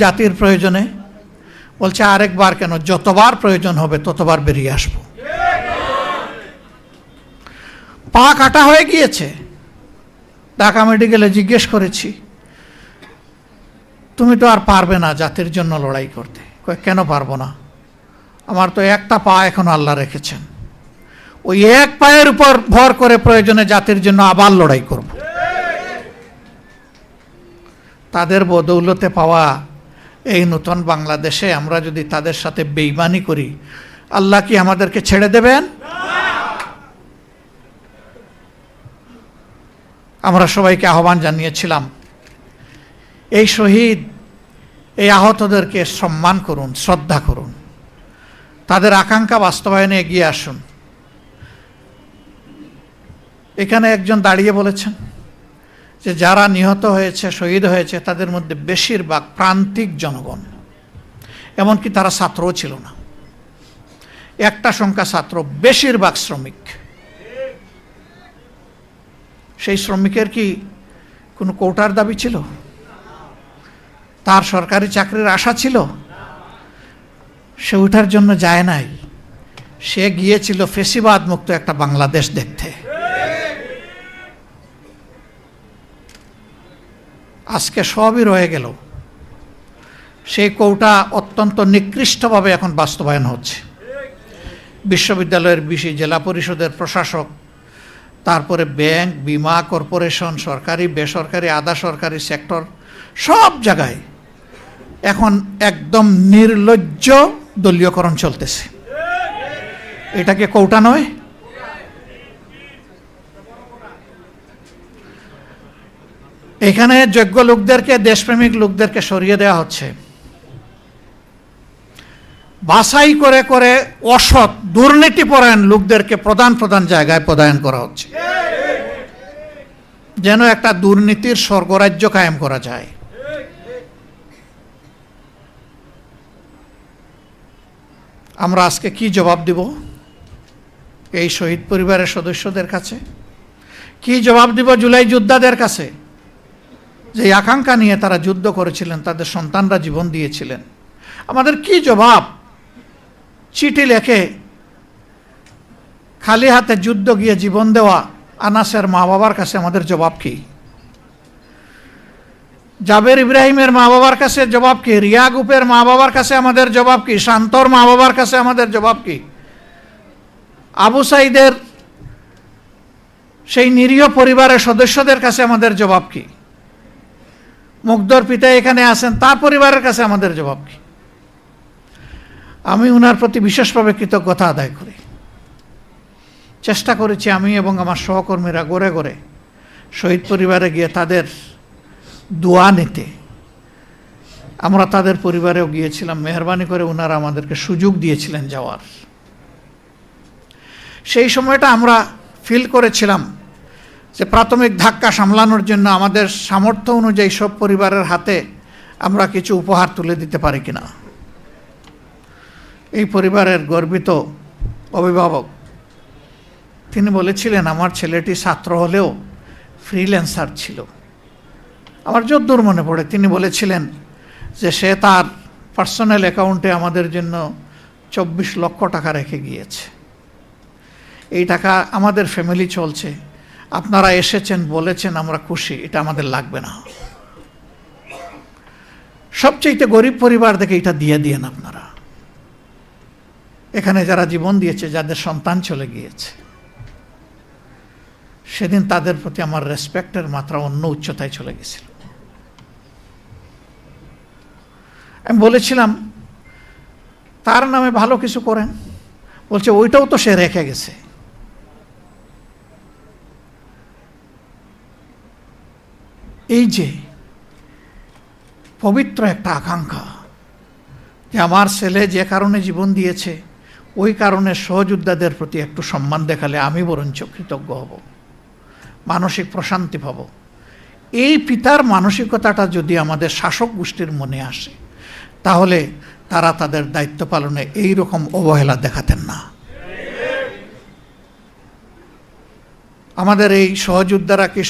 জাতির প্রয়োজনে বলছে আরেকবার কেন, যতবার প্রয়োজন হবে ততবার বেরিয়ে আসবো। পা কাটা হয়ে গিয়েছে। ঢাকা মেডিকেলে জিজ্ঞেস করেছি, তুমি তো আর পারবে না জাতির জন্য লড়াই করতে। কেন পারবো না? আমার তো একটা পা এখন আল্লাহ রেখেছেন, ওই এক পায়ের উপর ভর করে প্রয়োজনে জাতির জন্য আবার লড়াই করব। তাদের বদৌলতে পাওয়া এই নতুন বাংলাদেশে আমরা যদি তাদের সাথে বেঈমানি করি, আল্লাহ কি আমাদেরকে ছেড়ে দেবেন? আমরা সবাইকে আহ্বান জানিয়েছিলাম, এই শহীদ, এই আহতদেরকে সম্মান করুন, শ্রদ্ধা করুন, তাদের আকাঙ্ক্ষা বাস্তবায়নে এগিয়ে আসুন। এখানে একজন দাঁড়িয়ে বলেছেন যে যারা নিহত হয়েছে, শহীদ হয়েছে, তাদের মধ্যে বেশিরভাগ প্রান্তিক জনগণ, এমনকি তারা ছাত্রও ছিল না। একটা সংখ্যা ছাত্র, বেশিরভাগ শ্রমিক। সেই শ্রমিকের কি কোনো কোটার দাবি ছিল? তার সরকারি চাকরির আশা ছিল? সে ওঠার জন্য যায় নাই, সে গিয়েছিল ফেসিবাদ মুক্ত একটা বাংলাদেশ দেখতে। আজকে সবই রয়ে গেল। সেই কোটা অত্যন্ত নিকৃষ্টভাবে এখন বাস্তবায়ন হচ্ছে। বিশ্ববিদ্যালয়ের ভিসি, জেলা পরিষদের প্রশাসক, তারপরে ব্যাংক, বিমা, কর্পোরেশন, সরকারি, বেসরকারি, আধা সরকারি সেক্টর, সব জায়গায় এখন একদম নির্লজ্জ দলীয়করণ চলতেছে। এটাকে কোটা নয়? এখানে যোগ্য লোকদেরকে, দেশপ্রেমিক লোকদেরকে সরিয়ে দেওয়া হচ্ছে। বাছাই করে করে অসৎ, দুর্নীতিপরায়ণ লোকদেরকে প্রধান জায়গায় পদায়ন করা হচ্ছে, যেন একটা দুর্নীতির স্বর্গরাজ্য কায়েম করা যায়। আমরা আজকে কি জবাব দিব এই শহীদ পরিবারের সদস্যদের কাছে? কি জবাব দিব জুলাই যোদ্ধাদের কাছে, যে আকাঙ্ক্ষা নিয়ে তারা যুদ্ধ করেছিলেন, তাদের সন্তানরা জীবন দিয়েছিলেন? আমাদের কি জবাব? চিঠি লেখে খালি হাতে যুদ্ধ গিয়ে জীবন দেওয়া আনাসের মা বাবার কাছে আমাদের জবাব কি? জাবের ইব্রাহিমের মা বাবার কাছে জবাব কি? রিয়া গুপের মা বাবার কাছে আমাদের জবাব কি? শান্তর মা বাবার কাছে আমাদের জবাব কি? আবু সাইদের সেই নিরীহ পরিবারের সদস্যদের কাছে আমাদের জবাব কি? মুগ্ধর পিতা এখানে আছেন, তার পরিবারের কাছে আমাদের জবাব কি? আমি ওনার প্রতি বিশেষভাবে কৃতজ্ঞতা আদায় করি। চেষ্টা করেছি আমি এবং আমার সহকর্মীরা গড়ে গড়ে শহীদ পরিবারে গিয়ে তাদের দোয়া নিতে। আমরা তাদের পরিবারেও গিয়েছিলাম, মেহরবানি করে ওনারা আমাদেরকে সুযোগ দিয়েছিলেন যাওয়ার। সেই সময়টা আমরা ফিল করেছিলাম যে প্রাথমিক ধাক্কা সামলানোর জন্য আমাদের সামর্থ্য অনুযায়ী সব পরিবারের হাতে আমরা কিছু উপহার তুলে দিতে পারি কিনা। এই পরিবারের গর্বিত অভিভাবক তিনি বলেছিলেন, আমার ছেলেটি ছাত্র হলেও ফ্রিল্যান্সার ছিল। আমার যদ্দূর মনে পড়ে তিনি বলেছিলেন যে সে তার পার্সোনাল অ্যাকাউন্টে আমাদের জন্য 24 লক্ষ টাকা রেখে গিয়েছে। এই টাকা আমাদের ফ্যামিলি চলছে, আপনারা এসেছেন, বলেছেন, আমরা খুশি, এটা আমাদের লাগবে না। সবচেয়ে গরিব পরিবার দেখে এটা দিয়ে দিয়েন আপনারা। এখানে যারা জীবন দিয়েছে, যাদের সন্তান চলে গিয়েছে, সেদিন তাদের প্রতি আমার রেসপেক্টের মাত্রা অন্য উচ্চতায় চলে গেছিল। আমি বলেছিলাম তার নামে ভালো কিছু করেন। বলছে ওইটাও তো সে রেখে গেছে। এই যে পবিত্র একটা আকাঙ্ক্ষা যে আমার ছেলে যে কারণে জীবন দিয়েছে, ওই কারণে সহযোদ্ধাদের প্রতি একটু সম্মান দেখালে আমি বরঞ্চ কৃতজ্ঞ হব, মানসিক প্রশান্তি পাব। এই পিতার মানসিকতাটা যদি আমাদের শাসক গোষ্ঠীর মনে আসে, তাহলে তারা তাদের দায়িত্ব পালনে এই রকম অবহেলা দেখাতেন না। আমাদের এই সহযোদ্ধারা কি